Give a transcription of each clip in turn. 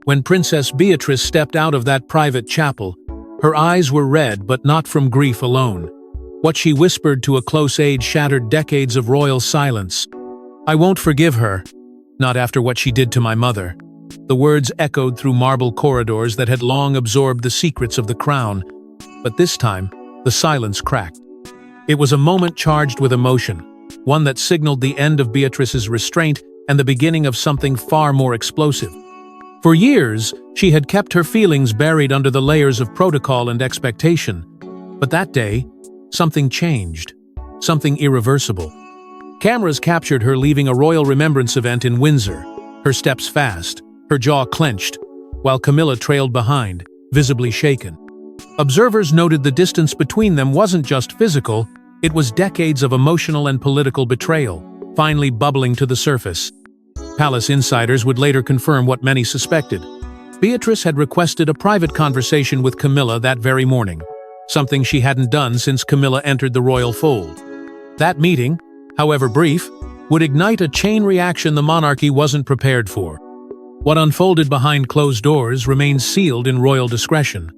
When Princess Beatrice stepped out of that private chapel, her eyes were red, but not from grief alone. What she whispered to a close aide shattered decades of royal silence. "I won't forgive her, not after what she did to my mother." The words echoed through marble corridors that had long absorbed the secrets of the crown, but this time, the silence cracked. It was a moment charged with emotion, one that signaled the end of Beatrice's restraint and the beginning of something far more explosive. For years, she had kept her feelings buried under the layers of protocol and expectation. But that day, something changed, something irreversible. Cameras captured her leaving a royal remembrance event in Windsor, her steps fast, her jaw clenched, while Camilla trailed behind, visibly shaken. Observers noted the distance between them wasn't just physical, it was decades of emotional and political betrayal, finally bubbling to the surface. Palace insiders would later confirm what many suspected. Beatrice had requested a private conversation with Camilla that very morning, something she hadn't done since Camilla entered the royal fold. That meeting, however brief, would ignite a chain reaction the monarchy wasn't prepared for. What unfolded behind closed doors remains sealed in royal discretion,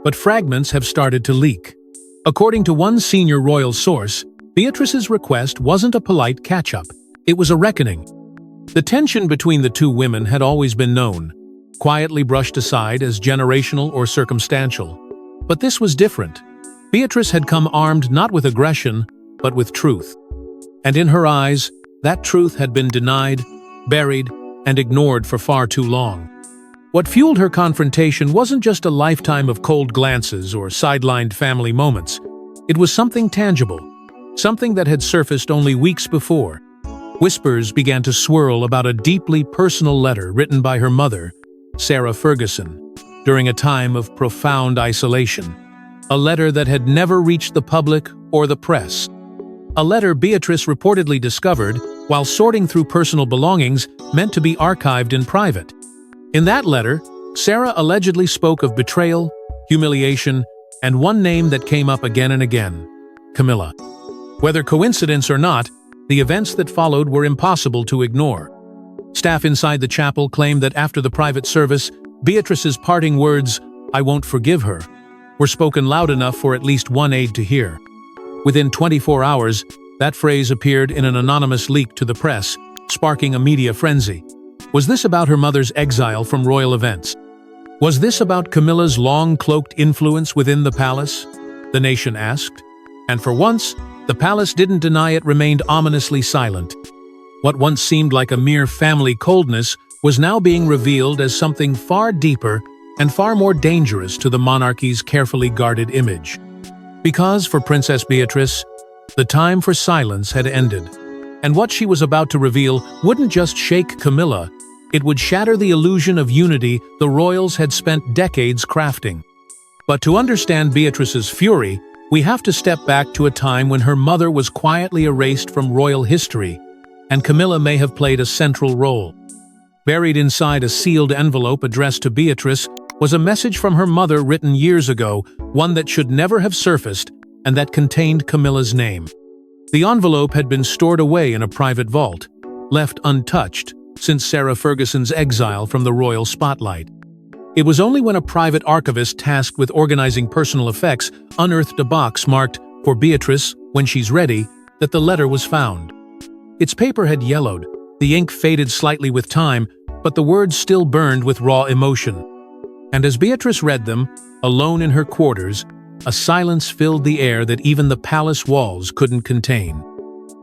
but fragments have started to leak. According to one senior royal source, Beatrice's request wasn't a polite catch-up, it was a reckoning. The tension between the two women had always been known, quietly brushed aside as generational or circumstantial. But this was different. Beatrice had come armed not with aggression, but with truth. And in her eyes, that truth had been denied, buried, and ignored for far too long. What fueled her confrontation wasn't just a lifetime of cold glances or sidelined family moments. It was something tangible, something that had surfaced only weeks before. Whispers began to swirl about a deeply personal letter written by her mother, Sarah Ferguson, during a time of profound isolation. A letter that had never reached the public or the press. A letter Beatrice reportedly discovered while sorting through personal belongings meant to be archived in private. In that letter, Sarah allegedly spoke of betrayal, humiliation, and one name that came up again and again: Camilla. Whether coincidence or not, the events that followed were impossible to ignore. Staff inside the chapel claimed that after the private service, Beatrice's parting words, "I won't forgive her," were spoken loud enough for at least one aide to hear. Within 24 hours, that phrase appeared in an anonymous leak to the press, sparking a media frenzy. Was this about her mother's exile from royal events? Was this about Camilla's long-cloaked influence within the palace? The nation asked. And for once, the palace didn't deny it, remained ominously silent. What once seemed like a mere family coldness was now being revealed as something far deeper and far more dangerous to the monarchy's carefully guarded image. Because for Princess Beatrice, the time for silence had ended, and what she was about to reveal wouldn't just shake Camilla, it would shatter the illusion of unity the royals had spent decades crafting. But to understand Beatrice's fury, we have to step back to a time when her mother was quietly erased from royal history, and Camilla may have played a central role. Buried inside a sealed envelope addressed to Beatrice was a message from her mother written years ago, one that should never have surfaced, and that contained Camilla's name. The envelope had been stored away in a private vault, left untouched since Sarah Ferguson's exile from the royal spotlight. It was only when a private archivist tasked with organizing personal effects unearthed a box marked, "For Beatrice, when she's ready," that the letter was found. Its paper had yellowed, the ink faded slightly with time, but the words still burned with raw emotion. And as Beatrice read them, alone in her quarters, a silence filled the air that even the palace walls couldn't contain.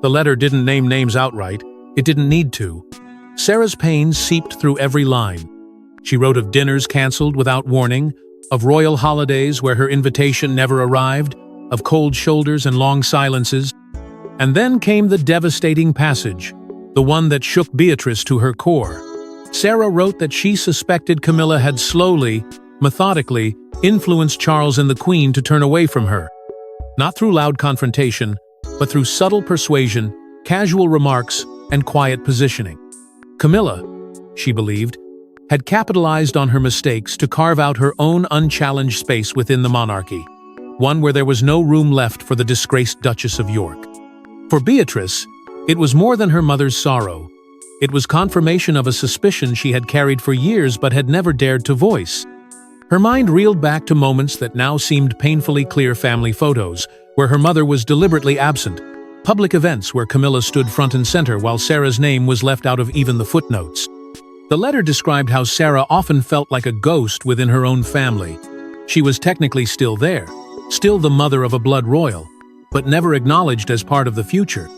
The letter didn't name names outright, it didn't need to. Sarah's pain seeped through every line. She wrote of dinners cancelled without warning, of royal holidays where her invitation never arrived, of cold shoulders and long silences. And then came the devastating passage, the one that shook Beatrice to her core. Sarah wrote that she suspected Camilla had slowly, methodically, influenced Charles and the Queen to turn away from her. Not through loud confrontation, but through subtle persuasion, casual remarks, and quiet positioning. Camilla, she believed, had capitalized on her mistakes to carve out her own unchallenged space within the monarchy, one where there was no room left for the disgraced Duchess of York. For Beatrice, it was more than her mother's sorrow. It was confirmation of a suspicion she had carried for years but had never dared to voice. Her mind reeled back to moments that now seemed painfully clear: family photos, where her mother was deliberately absent, public events where Camilla stood front and center while Sarah's name was left out of even the footnotes. The letter described how Sarah often felt like a ghost within her own family. She was technically still there, still the mother of a blood royal, but never acknowledged as part of the future.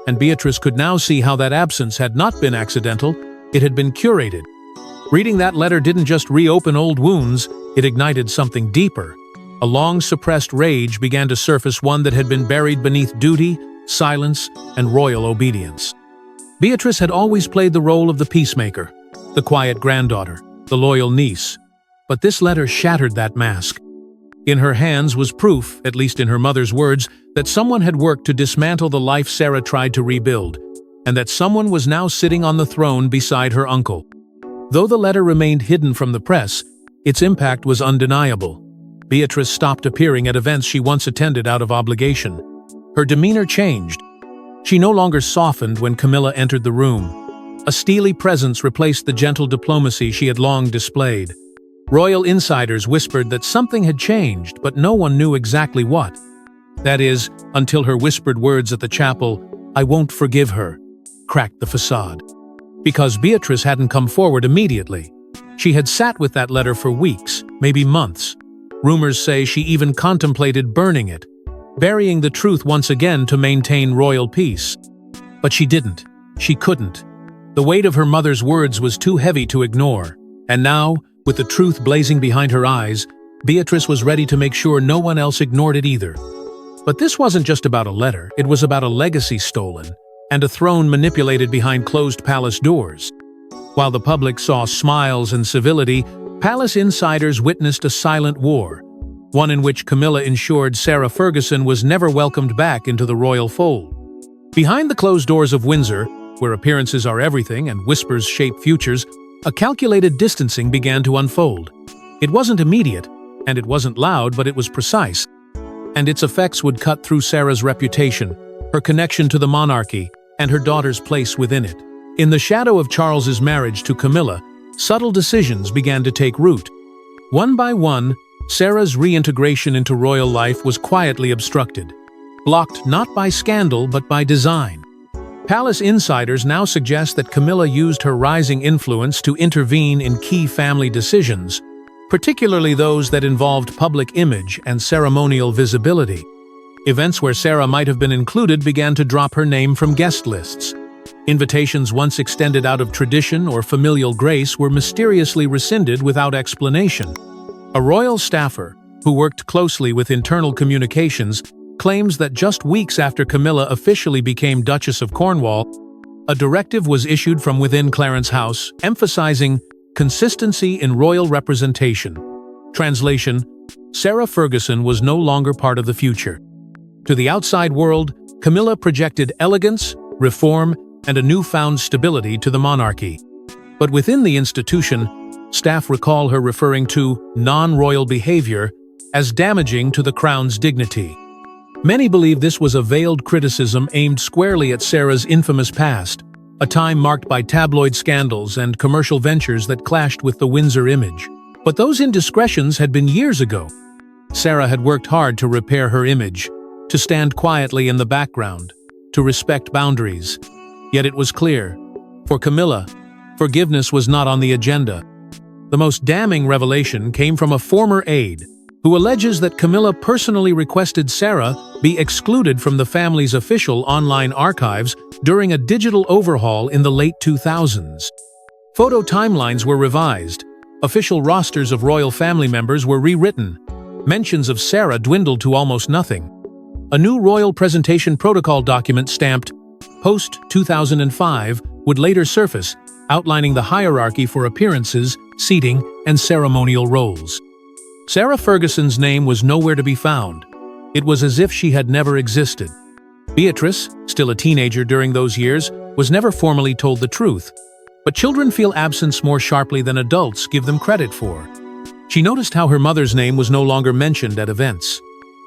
And Beatrice could now see how that absence had not been accidental, it had been curated. Reading that letter didn't just reopen old wounds, it ignited something deeper. A long-suppressed rage began to surface, one that had been buried beneath duty, silence, and royal obedience. Beatrice had always played the role of the peacemaker, the quiet granddaughter, the loyal niece. But this letter shattered that mask. In her hands was proof, at least in her mother's words, that someone had worked to dismantle the life Sarah tried to rebuild, and that someone was now sitting on the throne beside her uncle. Though the letter remained hidden from the press, its impact was undeniable. Beatrice stopped appearing at events she once attended out of obligation. Her demeanor changed. She no longer softened when Camilla entered the room. A steely presence replaced the gentle diplomacy she had long displayed. Royal insiders whispered that something had changed, but no one knew exactly what. That is, until her whispered words at the chapel, "I won't forgive her," cracked the facade. Because Beatrice hadn't come forward immediately. She had sat with that letter for weeks, maybe months. Rumors say she even contemplated burning it, burying the truth once again to maintain royal peace. But she didn't. She couldn't. The weight of her mother's words was too heavy to ignore. And now, with the truth blazing behind her eyes, Beatrice was ready to make sure no one else ignored it either. But this wasn't just about a letter, it was about a legacy stolen, and a throne manipulated behind closed palace doors. While the public saw smiles and civility, palace insiders witnessed a silent war, one in which Camilla ensured Sarah Ferguson was never welcomed back into the royal fold. Behind the closed doors of Windsor, where appearances are everything and whispers shape futures, a calculated distancing began to unfold. It wasn't immediate, and it wasn't loud, but it was precise. And its effects would cut through Sarah's reputation, her connection to the monarchy, and her daughter's place within it. In the shadow of Charles's marriage to Camilla, subtle decisions began to take root. One by one, Sarah's reintegration into royal life was quietly obstructed, blocked not by scandal but by design. Palace insiders now suggest that Camilla used her rising influence to intervene in key family decisions, particularly those that involved public image and ceremonial visibility. Events where Sarah might have been included began to drop her name from guest lists. Invitations once extended out of tradition or familial grace were mysteriously rescinded without explanation. A royal staffer, who worked closely with internal communications, claims that just weeks after Camilla officially became Duchess of Cornwall, a directive was issued from within Clarence House, emphasizing consistency in royal representation. Translation: Sarah Ferguson was no longer part of the future. To the outside world, Camilla projected elegance, reform, and a newfound stability to the monarchy. But within the institution, staff recall her referring to non-royal behavior as damaging to the crown's dignity. Many believe this was a veiled criticism aimed squarely at Sarah's infamous past, a time marked by tabloid scandals and commercial ventures that clashed with the Windsor image. But those indiscretions had been years ago. Sarah had worked hard to repair her image, to stand quietly in the background, to respect boundaries. Yet it was clear, for Camilla, forgiveness was not on the agenda. The most damning revelation came from a former aide, who alleges that Camilla personally requested Sarah be excluded from the family's official online archives during a digital overhaul in the late 2000s. Photo timelines were revised, official rosters of royal family members were rewritten, mentions of Sarah dwindled to almost nothing. A new royal presentation protocol document stamped post-2005 would later surface, outlining the hierarchy for appearances, seating, and ceremonial roles. Sarah Ferguson's name was nowhere to be found. It was as if she had never existed. Beatrice, still a teenager during those years, was never formally told the truth. But children feel absence more sharply than adults give them credit for. She noticed how her mother's name was no longer mentioned at events.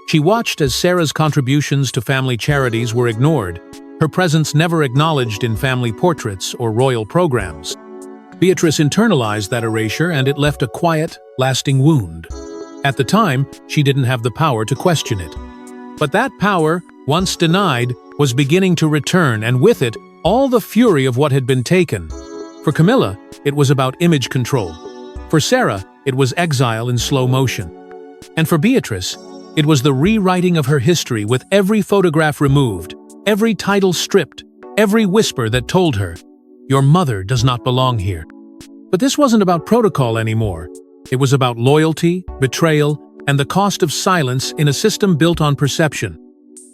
She watched as Sarah's contributions to family charities were ignored, her presence never acknowledged in family portraits or royal programs. Beatrice internalized that erasure, and it left a quiet, lasting wound. At the time, she didn't have the power to question it. But that power, once denied, was beginning to return, and with it, all the fury of what had been taken. For Camilla, it was about image control. For Sarah, it was exile in slow motion. And for Beatrice, it was the rewriting of her history, with every photograph removed, every title stripped, every whisper that told her, "Your mother does not belong here." But this wasn't about protocol anymore. It was about loyalty, betrayal, and the cost of silence in a system built on perception.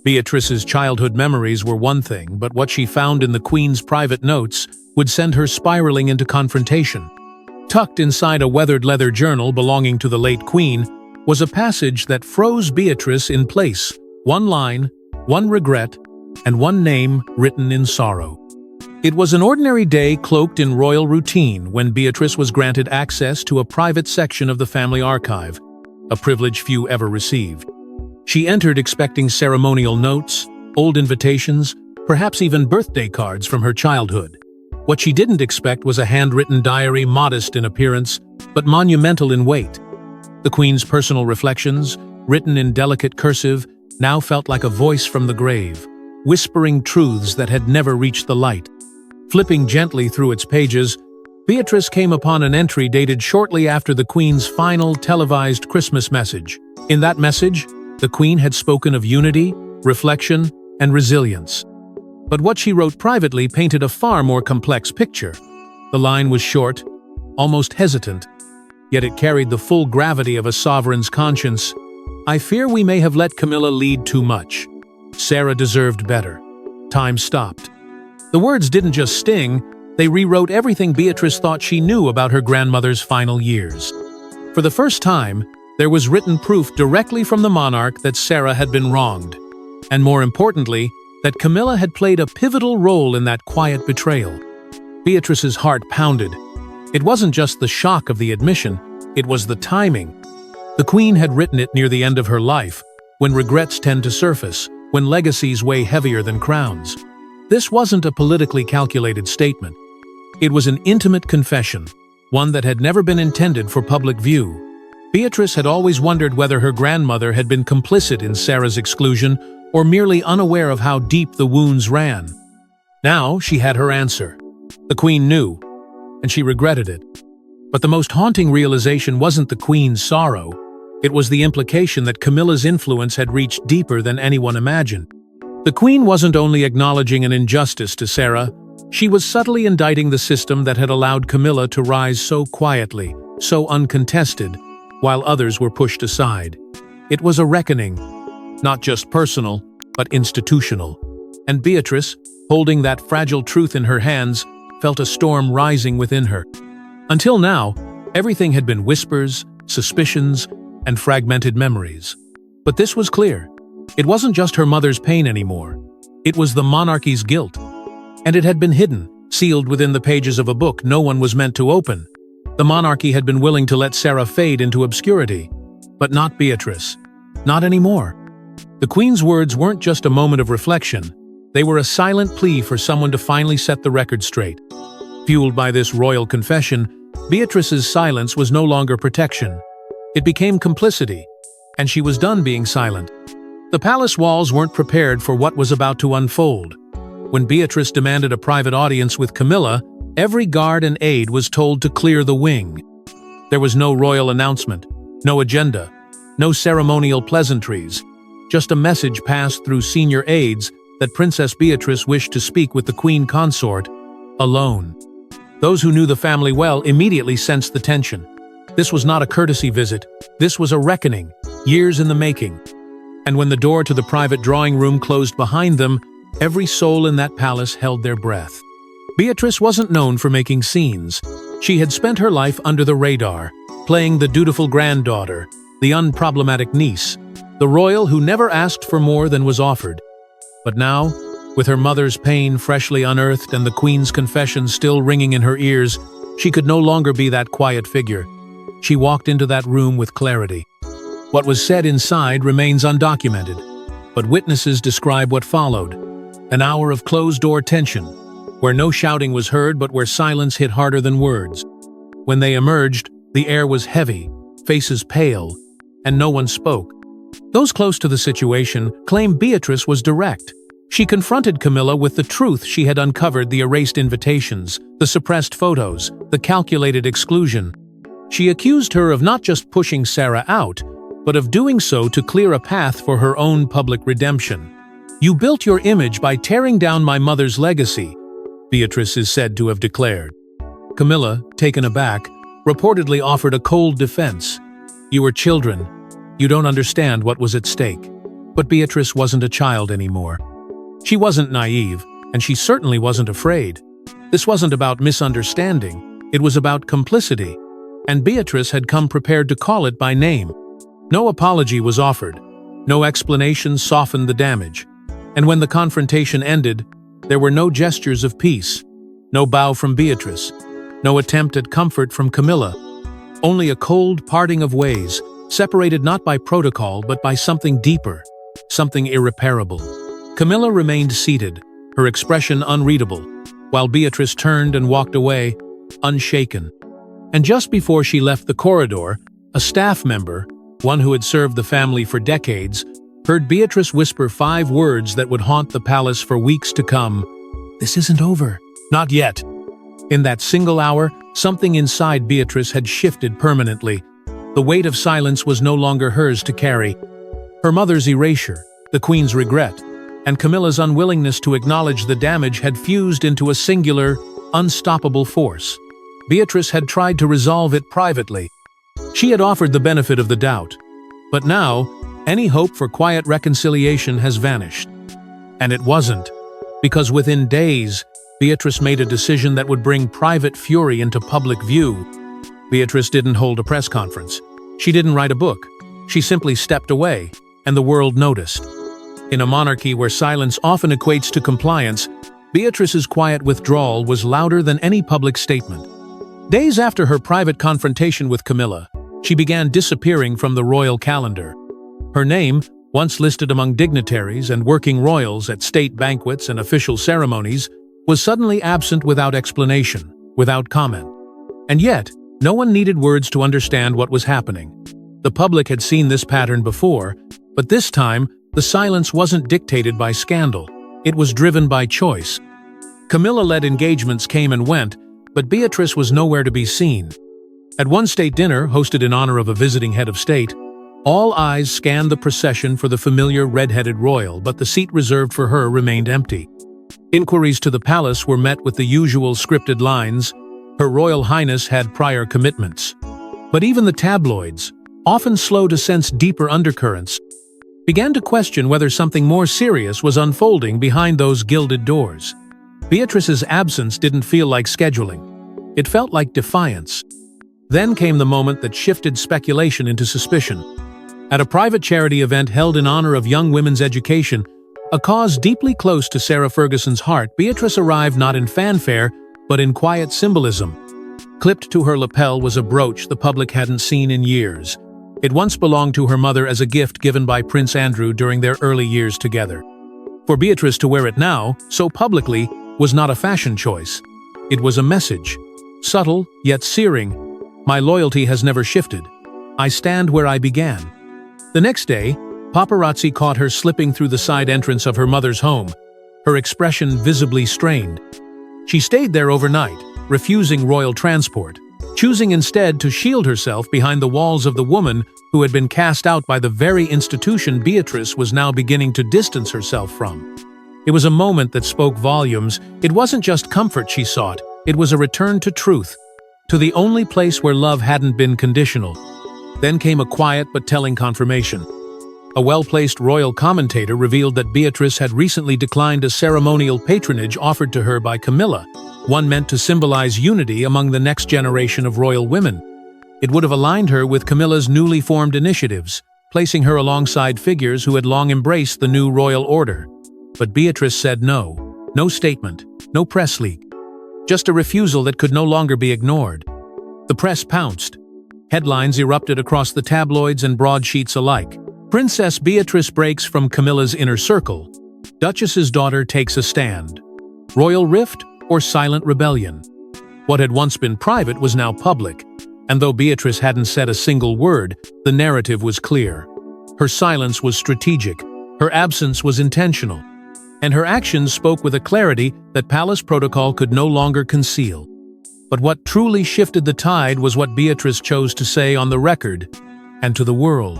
Beatrice's childhood memories were one thing, but what she found in the Queen's private notes would send her spiraling into confrontation. Tucked inside a weathered leather journal belonging to the late Queen was a passage that froze Beatrice in place, one line, one regret, and one name written in sorrow. It was an ordinary day cloaked in royal routine when Beatrice was granted access to a private section of the family archive, a privilege few ever received. She entered expecting ceremonial notes, old invitations, perhaps even birthday cards from her childhood. What she didn't expect was a handwritten diary, modest in appearance, but monumental in weight. The Queen's personal reflections, written in delicate cursive, now felt like a voice from the grave, whispering truths that had never reached the light. Flipping gently through its pages, Beatrice came upon an entry dated shortly after the Queen's final televised Christmas message. In that message, the Queen had spoken of unity, reflection, and resilience. But what she wrote privately painted a far more complex picture. The line was short, almost hesitant, yet it carried the full gravity of a sovereign's conscience. "I fear we may have let Camilla lead too much. Sarah deserved better. Time stopped." The words didn't just sting, they rewrote everything Beatrice thought she knew about her grandmother's final years. For the first time, there was written proof directly from the monarch that Sarah had been wronged. And more importantly, that Camilla had played a pivotal role in that quiet betrayal. Beatrice's heart pounded. It wasn't just the shock of the admission, it was the timing. The Queen had written it near the end of her life, when regrets tend to surface, when legacies weigh heavier than crowns. This wasn't a politically calculated statement. It was an intimate confession, one that had never been intended for public view. Beatrice had always wondered whether her grandmother had been complicit in Sarah's exclusion or merely unaware of how deep the wounds ran. Now she had her answer. The Queen knew, and she regretted it. But the most haunting realization wasn't the Queen's sorrow. It was the implication that Camilla's influence had reached deeper than anyone imagined. The Queen wasn't only acknowledging an injustice to Sarah, she was subtly indicting the system that had allowed Camilla to rise so quietly, so uncontested, while others were pushed aside. It was a reckoning, not just personal, but institutional. And Beatrice, holding that fragile truth in her hands, felt a storm rising within her. Until now, everything had been whispers, suspicions, and fragmented memories. But this was clear. It wasn't just her mother's pain anymore. It was the monarchy's guilt. And it had been hidden, sealed within the pages of a book no one was meant to open. The monarchy had been willing to let Sarah fade into obscurity. But not Beatrice. Not anymore. The Queen's words weren't just a moment of reflection. They were a silent plea for someone to finally set the record straight. Fueled by this royal confession, Beatrice's silence was no longer protection. It became complicity, and she was done being silent. The palace walls weren't prepared for what was about to unfold. When Beatrice demanded a private audience with Camilla, every guard and aide was told to clear the wing. There was no royal announcement, no agenda, no ceremonial pleasantries, just a message passed through senior aides that Princess Beatrice wished to speak with the Queen consort, alone. Those who knew the family well immediately sensed the tension. This was not a courtesy visit, this was a reckoning, years in the making. And when the door to the private drawing room closed behind them, every soul in that palace held their breath. Beatrice wasn't known for making scenes. She had spent her life under the radar, playing the dutiful granddaughter, the unproblematic niece, the royal who never asked for more than was offered. But now, with her mother's pain freshly unearthed and the Queen's confession still ringing in her ears, she could no longer be that quiet figure. She walked into that room with clarity. What was said inside remains undocumented, but witnesses describe what followed. An hour of closed-door tension, where no shouting was heard but where silence hit harder than words. When they emerged, the air was heavy, faces pale, and no one spoke. Those close to the situation claim Beatrice was direct. She confronted Camilla with the truth she had uncovered: the erased invitations, the suppressed photos, the calculated exclusion. She accused her of not just pushing Sarah out, but of doing so to clear a path for her own public redemption. "You built your image by tearing down my mother's legacy," Beatrice is said to have declared. Camilla, taken aback, reportedly offered a cold defense. "You were children. You don't understand what was at stake." But Beatrice wasn't a child anymore. She wasn't naive, and she certainly wasn't afraid. This wasn't about misunderstanding, it was about complicity, and Beatrice had come prepared to call it by name. No apology was offered, no explanation softened the damage, and when the confrontation ended, there were no gestures of peace, no bow from Beatrice, no attempt at comfort from Camilla, only a cold parting of ways, separated not by protocol but by something deeper, something irreparable. Camilla remained seated, her expression unreadable, while Beatrice turned and walked away, unshaken. And just before she left the corridor, a staff member, one who had served the family for decades, heard Beatrice whisper 5 words that would haunt the palace for weeks to come. "This isn't over." Not yet. In that single hour, something inside Beatrice had shifted permanently. The weight of silence was no longer hers to carry. Her mother's erasure, the Queen's regret, and Camilla's unwillingness to acknowledge the damage had fused into a singular, unstoppable force. Beatrice had tried to resolve it privately. She had offered the benefit of the doubt. But now, any hope for quiet reconciliation has vanished. And it wasn't, because within days, Beatrice made a decision that would bring private fury into public view. Beatrice didn't hold a press conference. She didn't write a book. She simply stepped away, and the world noticed. In a monarchy where silence often equates to compliance, Beatrice's quiet withdrawal was louder than any public statement. Days after her private confrontation with Camilla, she began disappearing from the royal calendar. Her name, once listed among dignitaries and working royals at state banquets and official ceremonies, was suddenly absent without explanation, without comment. And yet, no one needed words to understand what was happening. The public had seen this pattern before, but this time, the silence wasn't dictated by scandal. It was driven by choice. Camilla-led engagements came and went, but Beatrice was nowhere to be seen. At one state dinner, hosted in honor of a visiting head of state, all eyes scanned the procession for the familiar red-headed royal, but the seat reserved for her remained empty. Inquiries to the palace were met with the usual scripted lines: "Her Royal Highness had prior commitments." But even the tabloids, often slow to sense deeper undercurrents, began to question whether something more serious was unfolding behind those gilded doors. Beatrice's absence didn't feel like scheduling. It felt like defiance. Then came the moment that shifted speculation into suspicion. At a private charity event held in honor of young women's education, a cause deeply close to Sarah Ferguson's heart, Beatrice arrived not in fanfare, but in quiet symbolism. Clipped to her lapel was a brooch the public hadn't seen in years. It once belonged to her mother as a gift given by Prince Andrew during their early years together. For Beatrice to wear it now, so publicly, was not a fashion choice. It was a message. Subtle, yet searing. "My loyalty has never shifted. I stand where I began." The next day, paparazzi caught her slipping through the side entrance of her mother's home, her expression visibly strained. She stayed there overnight, refusing royal transport, choosing instead to shield herself behind the walls of the woman who had been cast out by the very institution Beatrice was now beginning to distance herself from. It was a moment that spoke volumes. It wasn't just comfort she sought, it was a return to truth, to the only place where love hadn't been conditional. Then came a quiet but telling confirmation. A well-placed royal commentator revealed that Beatrice had recently declined a ceremonial patronage offered to her by Camilla, one meant to symbolize unity among the next generation of royal women. It would have aligned her with Camilla's newly formed initiatives, placing her alongside figures who had long embraced the new royal order. But Beatrice said no. No statement, no press leak. Just a refusal that could no longer be ignored. The press pounced. Headlines erupted across the tabloids and broadsheets alike. "Princess Beatrice breaks from Camilla's inner circle." Duchess's daughter takes a stand. Royal rift or silent rebellion? What had once been private was now public, and though Beatrice hadn't said a single word, the narrative was clear. Her silence was strategic, her absence was intentional, and her actions spoke with a clarity that palace protocol could no longer conceal. But what truly shifted the tide was what Beatrice chose to say on the record and to the world.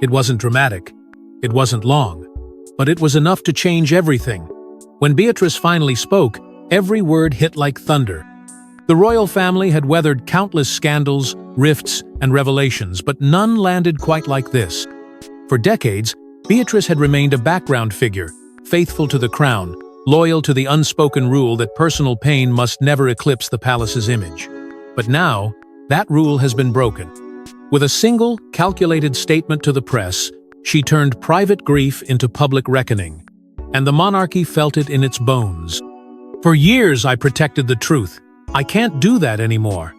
It wasn't dramatic, it wasn't long, but it was enough to change everything. When Beatrice finally spoke, every word hit like thunder. The royal family had weathered countless scandals, rifts, and revelations, but none landed quite like this. For decades, Beatrice had remained a background figure, faithful to the crown, loyal to the unspoken rule that personal pain must never eclipse the palace's image. But now, that rule has been broken. With a single, calculated statement to the press, she turned private grief into public reckoning, and the monarchy felt it in its bones. "For years I protected the truth. I can't do that anymore."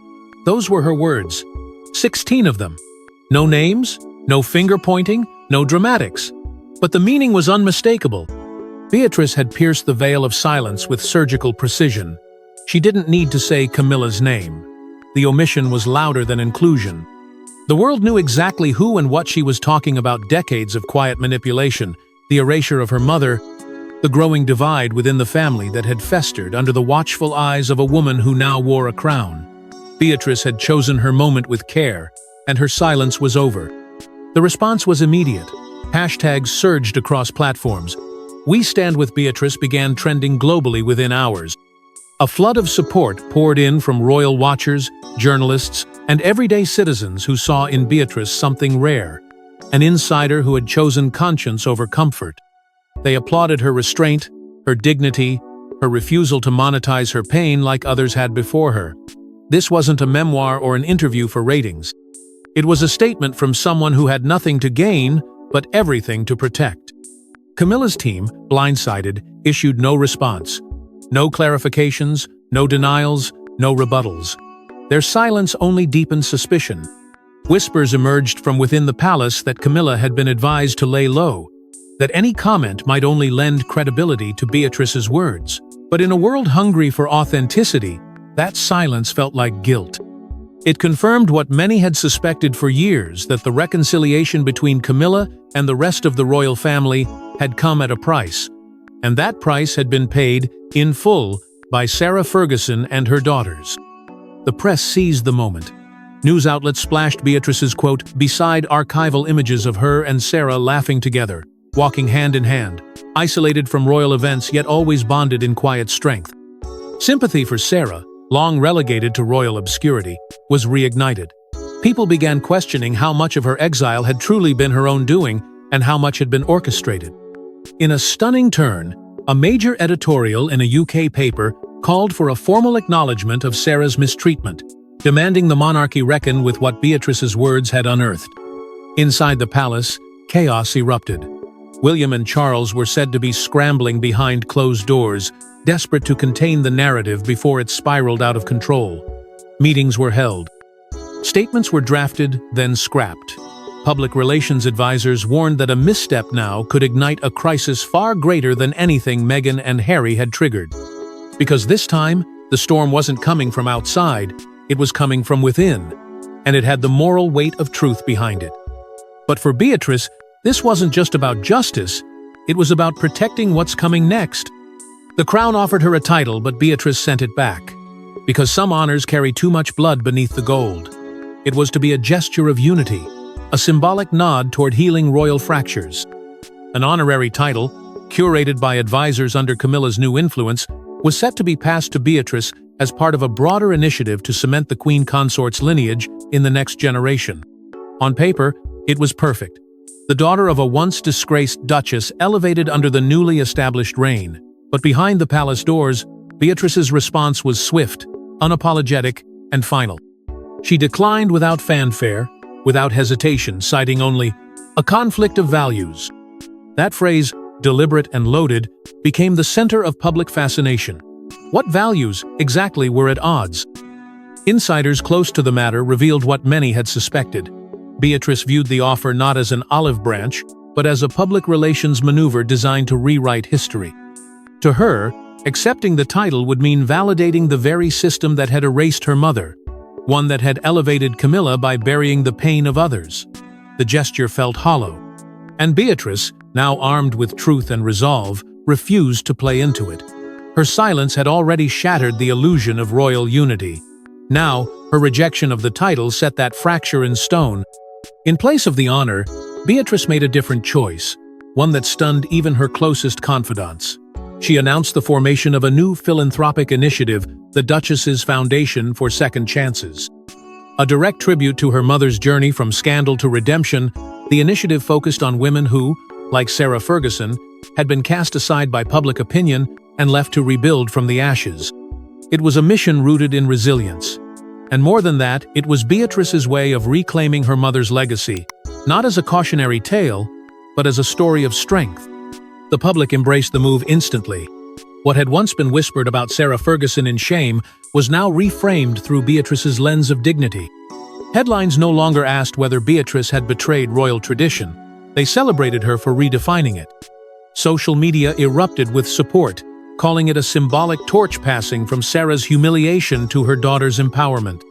Those were her words. 16 of them. No names, no finger-pointing, no dramatics. But the meaning was unmistakable. Beatrice had pierced the veil of silence with surgical precision. She didn't need to say Camilla's name. The omission was louder than inclusion. The world knew exactly who and what she was talking about: decades of quiet manipulation, the erasure of her mother, the growing divide within the family that had festered under the watchful eyes of a woman who now wore a crown. Beatrice had chosen her moment with care, and her silence was over. The response was immediate. Hashtags surged across platforms. "We Stand With Beatrice" began trending globally within hours. A flood of support poured in from royal watchers, journalists, and everyday citizens who saw in Beatrice something rare, an insider who had chosen conscience over comfort. They applauded her restraint, her dignity, her refusal to monetize her pain like others had before her. This wasn't a memoir or an interview for ratings. It was a statement from someone who had nothing to gain, but everything to protect. Camilla's team, blindsided, issued no response. No clarifications, no denials, no rebuttals. Their silence only deepened suspicion. Whispers emerged from within the palace that Camilla had been advised to lay low, that any comment might only lend credibility to Beatrice's words. But in a world hungry for authenticity, that silence felt like guilt. It confirmed what many had suspected for years, that the reconciliation between Camilla and the rest of the royal family had come at a price. And that price had been paid, in full, by Sarah Ferguson and her daughters. The press seized the moment. News outlets splashed Beatrice's quote beside archival images of her and Sarah laughing together, walking hand in hand, isolated from royal events yet always bonded in quiet strength. Sympathy for Sarah, long relegated to royal obscurity, was reignited. People began questioning how much of her exile had truly been her own doing and how much had been orchestrated. In a stunning turn, a major editorial in a UK paper called for a formal acknowledgement of Sarah's mistreatment, demanding the monarchy reckon with what Beatrice's words had unearthed. Inside the palace, chaos erupted. William and Charles were said to be scrambling behind closed doors, desperate to contain the narrative before it spiraled out of control. Meetings were held. Statements were drafted, then scrapped. Public relations advisors warned that a misstep now could ignite a crisis far greater than anything Meghan and Harry had triggered. Because this time, the storm wasn't coming from outside, it was coming from within, and it had the moral weight of truth behind it. But for Beatrice, this wasn't just about justice, it was about protecting what's coming next. The crown offered her a title, but Beatrice sent it back. Because some honors carry too much blood beneath the gold. It was to be a gesture of unity, a symbolic nod toward healing royal fractures. An honorary title, curated by advisors under Camilla's new influence, was set to be passed to Beatrice as part of a broader initiative to cement the queen consort's lineage in the next generation. On paper, it was perfect. The daughter of a once disgraced duchess elevated under the newly established reign. But behind the palace doors, Beatrice's response was swift, unapologetic, and final. She declined without fanfare, without hesitation, citing only a conflict of values. That phrase, deliberate and loaded, became the center of public fascination. What values exactly were at odds? Insiders close to the matter revealed what many had suspected. Beatrice viewed the offer not as an olive branch, but as a public relations maneuver designed to rewrite history. To her, accepting the title would mean validating the very system that had erased her mother, one that had elevated Camilla by burying the pain of others. The gesture felt hollow. And Beatrice, now armed with truth and resolve, refused to play into it. Her silence had already shattered the illusion of royal unity. Now, her rejection of the title set that fracture in stone. In place of the honor, Beatrice made a different choice, one that stunned even her closest confidants. She announced the formation of a new philanthropic initiative, the Duchess's Foundation for Second Chances. A direct tribute to her mother's journey from scandal to redemption, the initiative focused on women who, like Sarah Ferguson, had been cast aside by public opinion and left to rebuild from the ashes. It was a mission rooted in resilience. And more than that, it was Beatrice's way of reclaiming her mother's legacy, not as a cautionary tale, but as a story of strength. The public embraced the move instantly. What had once been whispered about Sarah Ferguson in shame was now reframed through Beatrice's lens of dignity. Headlines no longer asked whether Beatrice had betrayed royal tradition. They celebrated her for redefining it. Social media erupted with support, calling it a symbolic torch passing from Sarah's humiliation to her daughter's empowerment.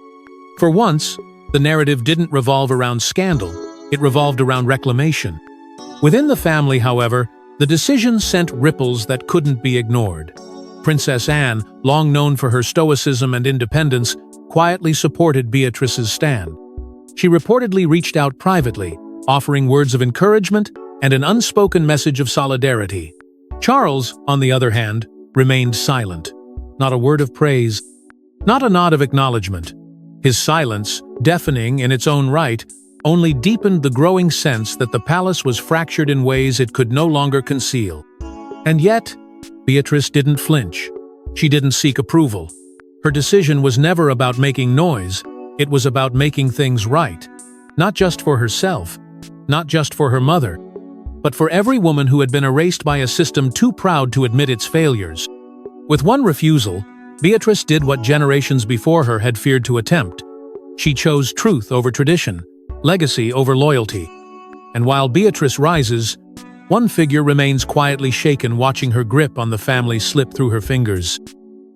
For once, the narrative didn't revolve around scandal, it revolved around reclamation. Within the family, however, the decision sent ripples that couldn't be ignored. Princess Anne, long known for her stoicism and independence, quietly supported Beatrice's stand. She reportedly reached out privately, offering words of encouragement and an unspoken message of solidarity. Charles, on the other hand, remained silent. Not a word of praise, not a nod of acknowledgement. His silence, deafening in its own right, only deepened the growing sense that the palace was fractured in ways it could no longer conceal. And yet, Beatrice didn't flinch. She didn't seek approval. Her decision was never about making noise, it was about making things right. Not just for herself, not just for her mother, but for every woman who had been erased by a system too proud to admit its failures. With one refusal, Beatrice did what generations before her had feared to attempt. She chose truth over tradition, legacy over loyalty. And while Beatrice rises, one figure remains quietly shaken, watching her grip on the family slip through her fingers.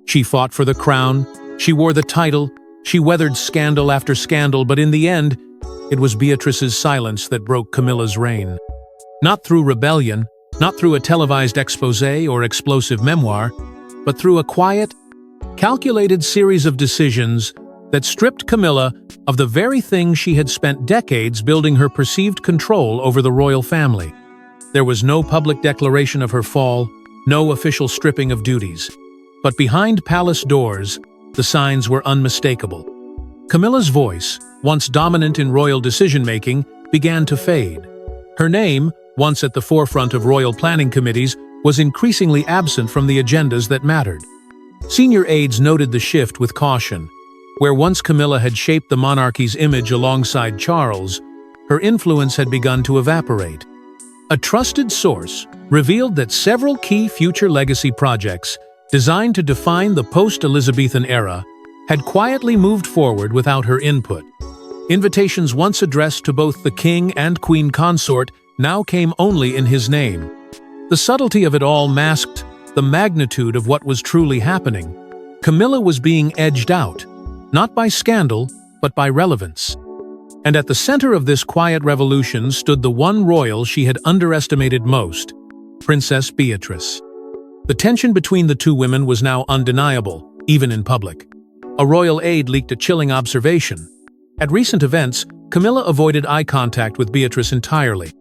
She fought for the crown, she wore the title, she weathered scandal after scandal, but in the end, it was Beatrice's silence that broke Camilla's reign. Not through rebellion, not through a televised exposé or explosive memoir, but through a quiet, calculated series of decisions that stripped Camilla of the very thing she had spent decades building her perceived control over the royal family. There was no public declaration of her fall, no official stripping of duties. But behind palace doors, the signs were unmistakable. Camilla's voice, once dominant in royal decision-making, began to fade. Her name, once at the forefront of royal planning committees, was increasingly absent from the agendas that mattered. Senior aides noted the shift with caution. Where once Camilla had shaped the monarchy's image alongside Charles, her influence had begun to evaporate. A trusted source revealed that several key future legacy projects, designed to define the post-Elizabethan era, had quietly moved forward without her input. Invitations once addressed to both the king and queen consort now came only in his name. The subtlety of it all masked the magnitude of what was truly happening. Camilla was being edged out, not by scandal, but by relevance. And at the center of this quiet revolution stood the one royal she had underestimated most, Princess Beatrice. The tension between the two women was now undeniable, even in public. A royal aide leaked a chilling observation. At recent events, Camilla avoided eye contact with Beatrice entirely.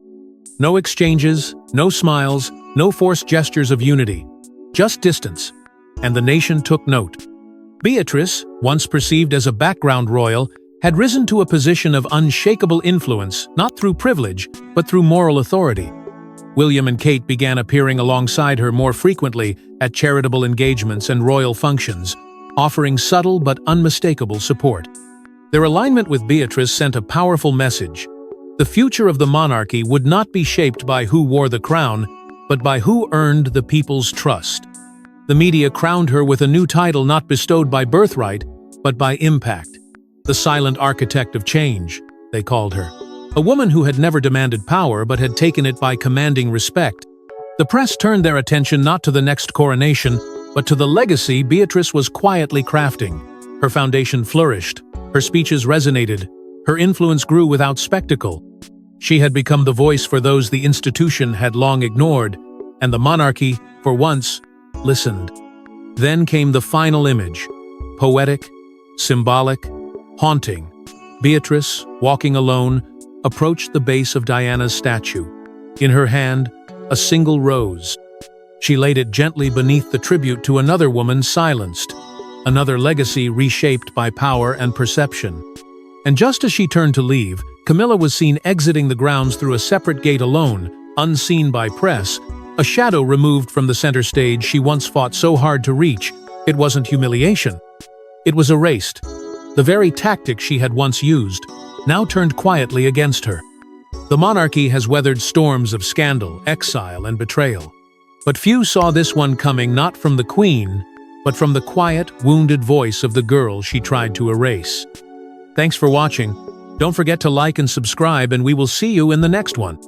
No exchanges, no smiles, no forced gestures of unity. Just distance. And the nation took note. Beatrice, once perceived as a background royal, had risen to a position of unshakable influence, not through privilege, but through moral authority. William and Kate began appearing alongside her more frequently at charitable engagements and royal functions, offering subtle but unmistakable support. Their alignment with Beatrice sent a powerful message. The future of the monarchy would not be shaped by who wore the crown, but by who earned the people's trust. The media crowned her with a new title not bestowed by birthright, but by impact. The silent architect of change, they called her. a woman who had never demanded power but had taken it by commanding respect. The press turned their attention not to the next coronation, but to the legacy Beatrice was quietly crafting. Her foundation flourished, her speeches resonated, her influence grew without spectacle. She had become the voice for those the institution had long ignored, and the monarchy, for once, listened. Then came the final image, poetic, symbolic, haunting. Beatrice, walking alone, approached the base of Diana's statue. In her hand, a single rose. She laid it gently beneath the tribute to another woman silenced, another legacy reshaped by power and perception. And just as she turned to leave, Camilla was seen exiting the grounds through a separate gate alone, unseen by press, a shadow removed from the center stage she once fought so hard to reach. It wasn't humiliation. It was erased. The very tactic she had once used, now turned quietly against her. The monarchy has weathered storms of scandal, exile, and betrayal. But few saw this one coming not from the queen, but from the quiet, wounded voice of the girl she tried to erase. Thanks for watching. Don't forget to like and subscribe, and we will see you in the next one.